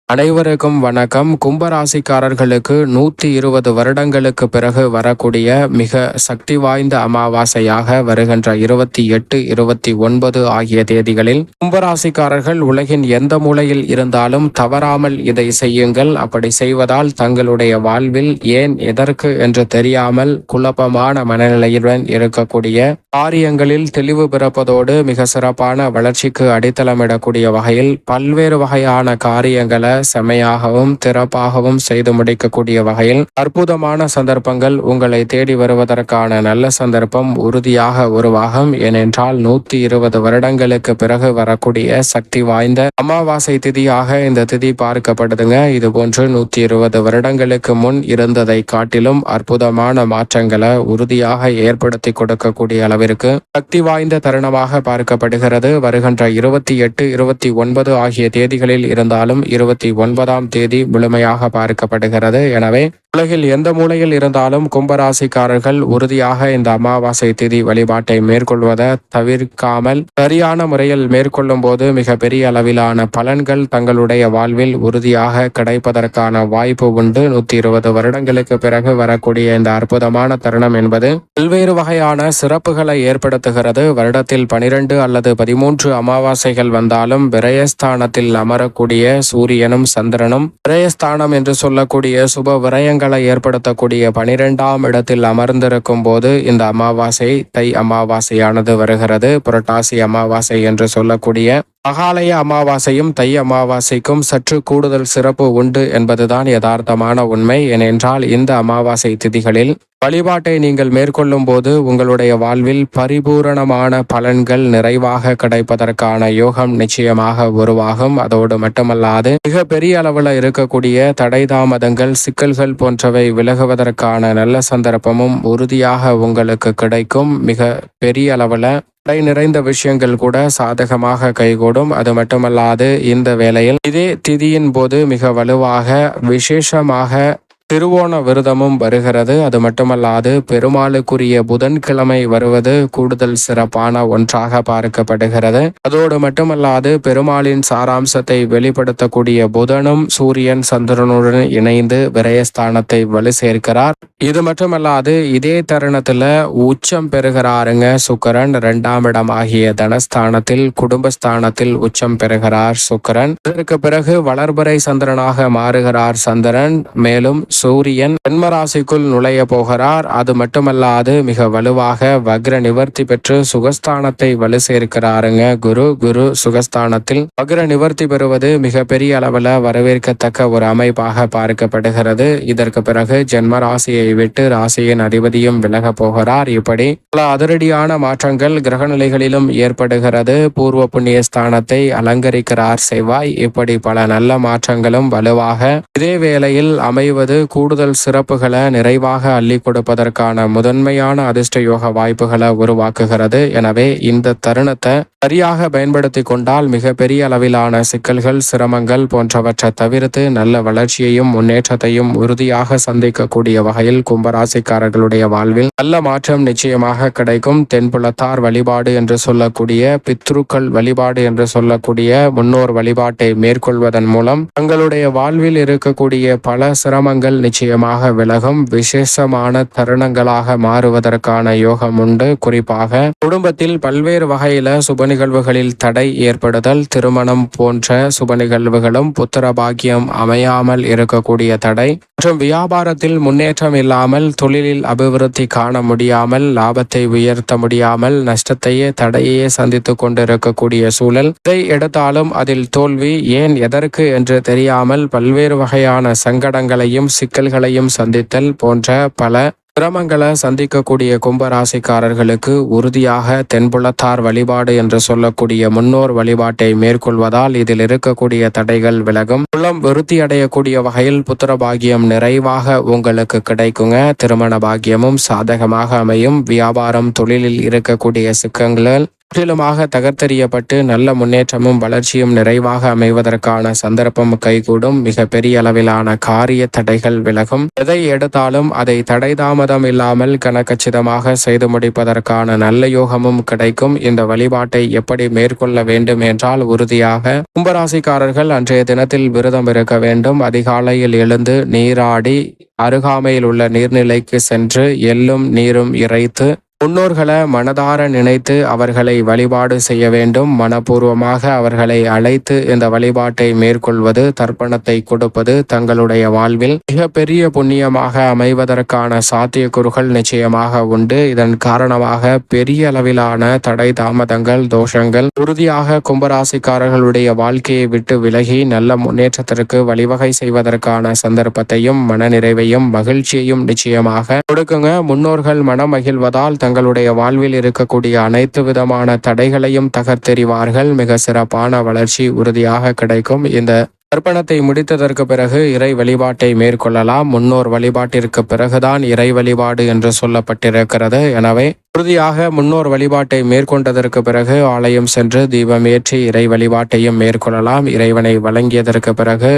அனைவருக்கும் வணக்கம். கும்பராசிக்காரர்களுக்கு 120 வருடங்களுக்கு பிறகு வரக்கூடிய மிக சக்தி வாய்ந்த அமாவாசையாக வருகின்ற 28, 29 ஆகிய தேதிகளில் கும்பராசிக்காரர்கள் உலகின் எந்த மூலையில் இருந்தாலும் தவறாமல் இதை செய்யுங்கள். அப்படி செய்வதால் தங்களுடைய வாழ்வில் ஏன் எதற்கு என்று தெரியாமல் குழப்பமான மனநிலையுடன் இருக்கக்கூடிய காரியங்களில் தெளிவு பிறப்பதோடு மிக சிறப்பான வளர்ச்சிக்கு அடித்தளமிடக்கூடிய வகையில் பல்வேறு வகையான காரியங்களை செமையாகவும் திறப்பாகவும் செய்து முடிக்கக்கூடிய வகையில் அற்புதமான சந்தர்ப்பங்கள் உங்களை தேடி வருவதற்கான நல்ல சந்தர்ப்பம் உறுதியாக உருவாகும். ஏனென்றால் 120 வருடங்களுக்கு பிறகு வரக்கூடிய சக்தி வாய்ந்த அமாவாசை திதியாக இந்த திதி பார்க்கப்படுதுங்க. இது போன்று 120 வருடங்களுக்கு முன் இருந்ததை காட்டிலும் அற்புதமான மாற்றங்களை உறுதியாக ஏற்படுத்தி கொடுக்கக்கூடிய அளவிற்கு சக்தி வாய்ந்த தருணமாக பார்க்கப்படுகிறது. வருகின்ற 28, 29 ஆகிய தேதிகளில் இருந்தாலும் 29ஆம் தேதி முழுமையாக பார்க்கப்படுகிறது. எனவே உலகில் எந்த மூலையில் இருந்தாலும் கும்பராசிக்காரர்கள் உறுதியாக இந்த அமாவாசை திதி வழிபாட்டை மேற்கொள்வதை தவிர்க்காமல் சரியான முறையில் மேற்கொள்ளும் போது மிக பெரிய அளவிலான பலன்கள் தங்களுடைய வாழ்வில் உறுதியாக கிடைப்பதற்கான வாய்ப்பு உண்டு. 120 வருடங்களுக்கு பிறகு வரக்கூடிய இந்த அற்புதமான தருணம் என்பது பல்வேறு வகையான சிறப்புகளை ஏற்படுத்துகிறது. வருடத்தில் 12 அல்லது 13 அமாவாசைகள் வந்தாலும் விரயஸ்தானத்தில் அமரக்கூடிய சூரியனும் சந்திரனும் விரயஸ்தானம் என்று சொல்லக்கூடிய சுப விரயங்களை ஏற்படுத்தக்கூடிய 12ஆம் இடத்தில் அமர்ந்திருக்கும் போது இந்த அமாவாசை தை அமாவாசையானது வருகிறது. புரட்டாசி அமாவாசை என்று சொல்லக்கூடிய மகாலய அமாவாசையும் தை அமாவாசைக்கும் சற்று கூடுதல் சிறப்பு உண்டு என்பதுதான் யதார்த்தமான உண்மை. ஏனென்றால் இந்த அமாவாசை திதிகளில் வழிபாட்டை நீங்கள் மேற்கொள்ளும் போது உங்களுடைய வாழ்வில் பரிபூரணமான பலன்கள் நிறைவாக கிடைப்பதற்கான யோகம் நிச்சயமாக உருவாகும். அதோடு மட்டுமல்லாது மிக பெரிய அளவில் இருக்கக்கூடிய தடை தாமதங்கள் சிக்கல்கள் போன்றவை விலகுவதற்கான நல்ல சந்தர்ப்பமும் உறுதியாக உங்களுக்கு கிடைக்கும். மிக பெரிய அளவில் தடை நிறைந்த விஷயங்கள் கூட சாதகமாக கைகூடும். அது மட்டுமல்லாது இந்த வேளையில் இதே திதியின் போது மிக வலுவாக விசேஷமாக திருவோண விரதமும் வருகிறது. அது மட்டுமல்லாது பெருமாளுக்குரிய புதன்கிழமை வருவது கூடுதல் சிறப்பான ஒன்றாக பார்க்கப்படுகிறது. அதோடு மட்டுமல்லாது பெருமாளின் சாராம்சத்தை வெளிப்படுத்தக்கூடிய புதனும் சூரியன் சந்திரனுடன் இணைந்து விரயஸ்தானத்தை வலு சேர்க்கிறார். இது மட்டுமல்லாது இதே தருணத்துல உச்சம் பெறுகிறாருங்க சுக்கிரன். 2ஆம் இடம் ஆகிய தனஸ்தானத்தில் குடும்பஸ்தானத்தில் உச்சம் பெறுகிறார் சுக்கிரன். இதற்கு பிறகு வளர்பிறை சந்திரனாக மாறுகிறார் சந்திரன். மேலும் சூரியன் ஜென்மராசிக்குள் நுழைய போகிறார். அது மட்டுமல்லாது மிக வலுவாக வக்ர நிவர்த்தி பெற்று சுகஸ்தானத்தை வலு சேர்க்கிறாருங்க குரு சுகஸ்தானத்தில் வக்ர நிவர்த்தி பெறுவது மிக பெரிய அளவில் வரவேற்கத்தக்க ஒரு அமைப்பாக பார்க்கப்படுகிறது. இதற்கு பிறகு ஜென்மராசியை விட்டு ராசியின் அதிபதியும் விலக போகிறார். இப்படி பல அதிரடியான மாற்றங்கள் கிரகநிலைகளிலும் ஏற்படுகிறது. பூர்வ புண்ணிய ஸ்தானத்தை அலங்கரிக்கிறார் செவ்வாய். இப்படி பல நல்ல மாற்றங்களும் வலுவாக இதே வேளையில் அமைவது கூடுதல் சிறப்புகளை நிறைவாக அள்ளி கொடுப்பதற்கான முதன்மையான அதிர்ஷ்ட யோக வாய்ப்புகளை உருவாக்குகிறது. எனவே இந்த தருணத்தை சரியாக பயன்படுத்தி கொண்டால் மிக பெரிய அளவிலான சிக்கல்கள் சிரமங்கள் போன்றவற்றை தவிர்த்து நல்ல வளர்ச்சியையும் முன்னேற்றத்தையும் உறுதியாக சந்திக்கக்கூடிய வகையில் கும்பராசிக்காரர்களுடைய வாழ்வில் நல்ல மாற்றம் நிச்சயமாக கிடைக்கும். தென்புலத்தார் வழிபாடு என்று சொல்லக்கூடிய பித்ருக்கள் வழிபாடு என்று சொல்லக்கூடிய முன்னோர் வழிபாட்டை மேற்கொள்வதன் மூலம் தங்களுடைய வாழ்வில் இருக்கக்கூடிய பல சிரமங்கள் நிச்சயமாக விலகும். விசேஷமான தருணங்களாக மாறுவதற்கான யோகம் உண்டு. குறிப்பாக குடும்பத்தில் பல்வேறு வகையில சுப நிகழ்வுகளில் தடை ஏற்படுதல், திருமணம் போன்ற சுப நிகழ்வுகளும், புத்திர பாக்கியம் அமையாமல் இருக்கக்கூடிய தடை மற்றும் வியாபாரத்தில் முன்னேற்றம் இல்லாமல் தொழிலில் அபிவிருத்தி காண முடியாமல் லாபத்தை உயர்த்த முடியாமல் நஷ்டத்தையே தடையே சந்தித்துக் கொண்டிருக்கக்கூடிய சூழல். இதை எடுத்தாலும் அதில் தோல்வி ஏன் எதற்கு என்று தெரியாமல் பல்வேறு வகையான சங்கடங்களையும் சிக்கல்களையும் சந்தித்தல் போன்ற பல சிரமங்களை சந்திக்கக்கூடிய கும்பராசிக்காரர்களுக்கு உறுதியாக தென்புலத்தார் வழிபாடு என்று சொல்லக்கூடிய முன்னோர் வழிபாட்டை மேற்கொள்வதால் இதில் இருக்கக்கூடிய தடைகள் விலகும். குலம் விருத்தி அடையக்கூடிய வகையில் புத்திர பாக்கியம் நிறைவாக உங்களுக்கு கிடைக்குங்க. திருமண பாக்கியமும் சாதகமாக அமையும். வியாபாரம் தொழிலில் இருக்கக்கூடிய சிக்கல்கள் முற்றிலுமாக தகர்த்தெறியப்பட்டு நல்ல முன்னேற்றமும் வளர்ச்சியும் நிறைவாக அமைவதற்கான சந்தர்ப்பம் கைகூடும். மிக பெரிய அளவிலான காரிய தடைகள் விலகும். எதை எடுத்தாலும் அதை தடை தாமதம் இல்லாமல் கனகச்சிதமாக செய்து முடிப்பதற்கான நல்ல யோகமும் கிடைக்கும். இந்த வழிபாட்டை எப்படி மேற்கொள்ள வேண்டும் என்றால், உறுதியாக கும்பராசிக்காரர்கள் அன்றைய தினத்தில் விரதம் இருக்க வேண்டும். அதிகாலையில் எழுந்து நீராடி அருகாமையில் உள்ள நீர்நிலைக்கு சென்று எள்ளும் நீரும் இறைத்து முன்னோர்களை மனதார நினைத்து அவர்களை வழிபாடு செய்ய வேண்டும். மனப்பூர்வமாக அவர்களை அழைத்து இந்த வழிபாட்டை மேற்கொள்வது, தர்ப்பணத்தை கொடுப்பது தங்களுடைய வாழ்வில் மிக பெரிய புண்ணியமாக அமைவதற்கான சாத்தியக்கூறுகள் நிச்சயமாக உண்டு. இதன் காரணமாக பெரிய அளவிலான தடை தாமதங்கள், தோஷங்கள் உறுதியாக கும்பராசிக்காரர்களுடைய வாழ்க்கையை விட்டு விலகி நல்ல முன்னேற்றத்திற்கு வழிவகை செய்வதற்கான சந்தர்ப்பத்தையும் மனநிறைவையும் மகிழ்ச்சியையும் நிச்சயமாக கொடுக்குங்க. முன்னோர்கள் மனமகிழ்வதால் தங்களுடைய வாழ்வில் இருக்கக்கூடிய அனைத்து விதமான தடைகளையும் தகர்த்தெறிவார்கள். மிக சிறப்பான வளர்ச்சி உறுதியாக கிடைக்கும். இந்த தர்ப்பணத்தை முடித்ததற்கு பிறகு இறை வழிபாட்டை மேற்கொள்ளலாம். முன்னோர் வழிபாட்டிற்கு பிறகுதான் இறை வழிபாடு என்று சொல்லப்பட்டிருக்கிறது. எனவே உறுதியாக முன்னோர் வழிபாட்டை மேற்கொண்டதற்கு பிறகு ஆலயம் சென்று தீபம் ஏற்றி இறை வழிபாட்டையும் மேற்கொள்ளலாம். இறைவனை வழங்கியதற்கு பிறகு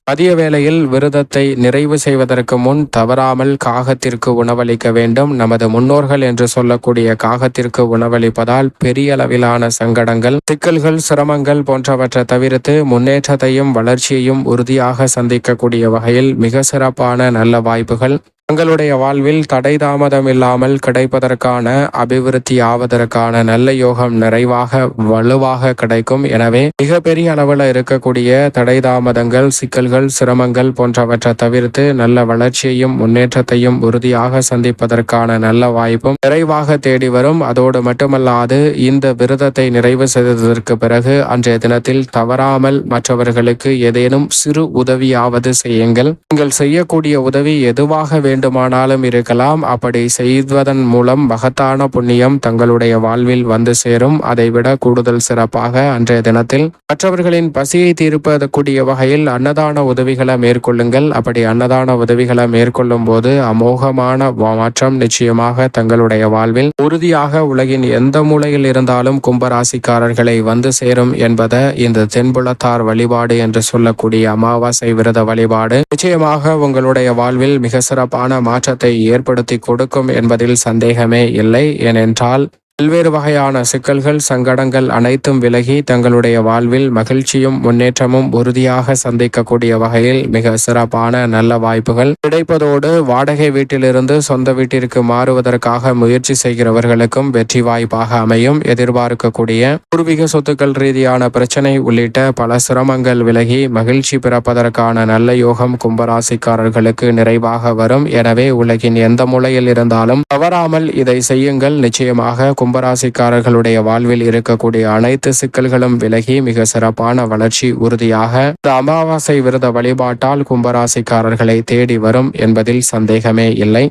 மதிய வேளையில் விரதத்தை நிறைவு செய்வதற்கு முன் தவறாமல் காகத்திற்கு உணவளிக்க வேண்டும். நமது முன்னோர்கள் என்று சொல்லக்கூடிய காகத்திற்கு உணவளிப்பதால் பெரிய அளவிலான சங்கடங்கள், சிக்கல்கள், சிரமங்கள் போன்றவற்றை தவிர்த்து முன்னேற்றத்தையும் வளர்ச்சியையும் உறுதியாக சந்திக்கக்கூடிய வகையில் மிக சிறப்பான நல்ல வாய்ப்புகள் தங்களுடைய வாழ்வில் தடை தாமதம் இல்லாமல் கிடைப்பதற்கான, அபிவிருத்தி ஆவதற்கான நல்ல யோகம் நிறைவாக வலுவாக கிடைக்கும். எனவே மிக பெரிய அளவில் இருக்கக்கூடிய தடை தாமதங்கள், சிக்கல்கள், சிரமங்கள் போன்றவற்றை தவிர்த்து நல்ல வளர்ச்சியையும் முன்னேற்றத்தையும் உறுதியாக சந்திப்பதற்கான நல்ல வாய்ப்பும் நிறைவாக தேடி வரும். அதோடு மட்டுமல்லாது இந்த விரதத்தை நிறைவு செய்ததற்கு பிறகு அன்றைய தினத்தில் தவறாமல் மற்றவர்களுக்கு ஏதேனும் சிறு உதவியாவது செய்யுங்கள். நீங்கள் செய்யக்கூடிய உதவி எதுவாக வேண்டுமானாலும் இருக்கலாம். அப்படி செய்வதன் மூலம் மகத்தான புண்ணியம் தங்களுடைய வாழ்வில் வந்து சேரும். அதைவிட கூடுதல் சிறப்பாக அன்றைய தினத்தில் மற்றவர்களின் பசியை தீர்ப்பதற்குரிய வகையில் அன்னதான உதவிகளை மேற்கொள்ளுங்கள். அப்படி அன்னதான உதவிகளை மேற்கொள்ளும் போது அமோகமான மாற்றம் நிச்சயமாக தங்களுடைய வாழ்வில் உறுதியாக உலகின் எந்த மூலையில் இருந்தாலும் கும்பராசிக்காரர்களை வந்து சேரும் என்பதை இந்த தென்புலத்தார் வழிபாடு என்று சொல்லக்கூடிய அமாவாசை விரத வழிபாடு நிச்சயமாக உங்களுடைய வாழ்வில் மிக சிறப்பான மாற்றத்தை ஏற்படுத்தி கொடுக்கும் என்பதில் சந்தேகமே இல்லை. ஏனென்றால் பல்வேறு வகையான சிக்கல்கள், சங்கடங்கள் அனைத்தும் விலகி தங்களுடைய வாழ்வில் மகிழ்ச்சியும் முன்னேற்றமும் உறுதியாக சந்திக்கக்கூடிய வகையில் மிக சிறப்பான நல்ல வாய்ப்புகள் கிடைப்பதோடு, வாடகை வீட்டிலிருந்து சொந்த வீட்டிற்கு மாறுவதற்காக முயற்சி செய்கிறவர்களுக்கும் வெற்றி வாய்ப்பாக அமையும். எதிர்பார்க்கக்கூடிய பூர்வீக சொத்துக்கள் ரீதியான பிரச்சனை உள்ளிட்ட பல சிரமங்கள் விலகி மகிழ்ச்சி பிறப்பதற்கான நல்ல யோகம் கும்பராசிக்காரர்களுக்கு நிறைவாக வரும். எனவே உலகின் எந்த மூலையில் இருந்தாலும் தவறாமல் இதை செய்யுங்கள். நிச்சயமாக கும்பராசிக்காரர்களுடைய வாழ்வில் இருக்கக்கூடிய அனைத்து சிக்கல்களும் விலகி மிக சிறப்பான வளர்ச்சி உறுதியாக இந்த அமாவாசை விரத வழிபாட்டால் கும்பராசிக்காரர்களை தேடி வரும் என்பதில் சந்தேகமே இல்லை.